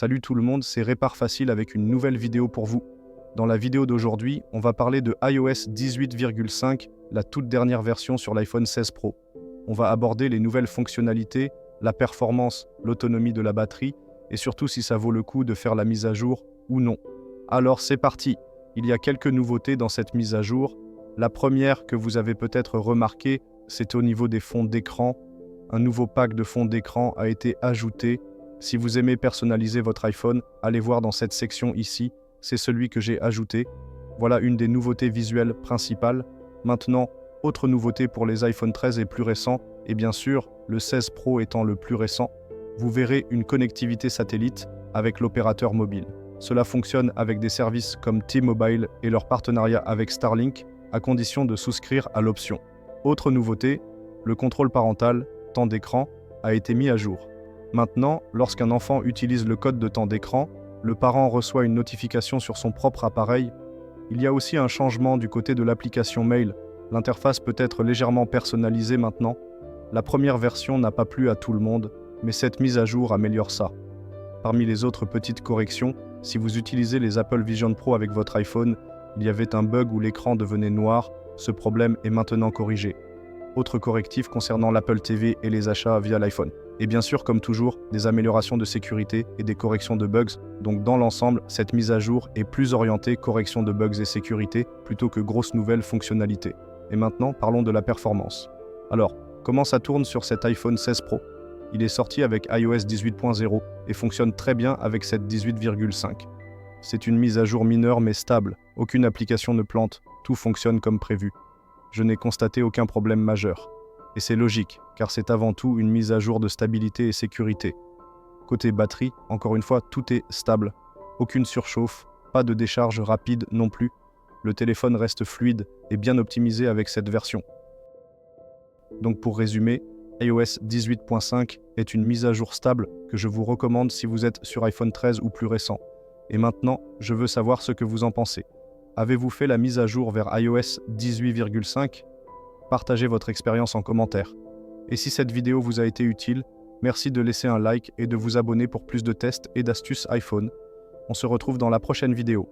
Salut tout le monde, c'est Répare Facile avec une nouvelle vidéo pour vous. Dans la vidéo d'aujourd'hui, on va parler de iOS 18,5, la toute dernière version sur l'iPhone 16 Pro. On va aborder les nouvelles fonctionnalités, la performance, l'autonomie de la batterie et surtout si ça vaut le coup de faire la mise à jour ou non. Alors c'est parti. Il y a quelques nouveautés dans cette mise à jour. La première que vous avez peut-être remarqué, c'est au niveau des fonds d'écran. Un nouveau pack de fonds d'écran a été ajouté. Si vous aimez personnaliser votre iPhone, allez voir dans cette section ici, c'est celui que j'ai ajouté. Voilà une des nouveautés visuelles principales. Maintenant, autre nouveauté pour les iPhone 13 et plus récents, et bien sûr, le 16 Pro étant le plus récent, vous verrez une connectivité satellite avec l'opérateur mobile. Cela fonctionne avec des services comme T-Mobile et leur partenariat avec Starlink, à condition de souscrire à l'option. Autre nouveauté, le contrôle parental, temps d'écran, a été mis à jour. Maintenant, lorsqu'un enfant utilise le code de temps d'écran, le parent reçoit une notification sur son propre appareil. Il y a aussi un changement du côté de l'application Mail. L'interface peut être légèrement personnalisée maintenant. La première version n'a pas plu à tout le monde, mais cette mise à jour améliore ça. Parmi les autres petites corrections, si vous utilisez les Apple Vision Pro avec votre iPhone, il y avait un bug où l'écran devenait noir. Ce problème est maintenant corrigé. Autre correctif concernant l'Apple TV et les achats via l'iPhone. Et bien sûr, comme toujours, des améliorations de sécurité et des corrections de bugs. Donc dans l'ensemble, cette mise à jour est plus orientée correction de bugs et sécurité plutôt que grosses nouvelles fonctionnalités. Et maintenant, parlons de la performance. Alors, comment ça tourne sur cet iPhone 16 Pro? Il est sorti avec iOS 18.0 et fonctionne très bien avec cette 18,5. C'est une mise à jour mineure mais stable. Aucune application ne plante. Tout fonctionne comme prévu. Je n'ai constaté aucun problème majeur. Et c'est logique, car c'est avant tout une mise à jour de stabilité et sécurité. Côté batterie, encore une fois, tout est stable. Aucune surchauffe, pas de décharge rapide non plus. Le téléphone reste fluide et bien optimisé avec cette version. Donc pour résumer, iOS 18.5 est une mise à jour stable que je vous recommande si vous êtes sur iPhone 13 ou plus récent. Et maintenant, je veux savoir ce que vous en pensez. Avez-vous fait la mise à jour vers iOS 18,5 ? Partagez votre expérience en commentaire. Et si cette vidéo vous a été utile, merci de laisser un like et de vous abonner pour plus de tests et d'astuces iPhone. On se retrouve dans la prochaine vidéo.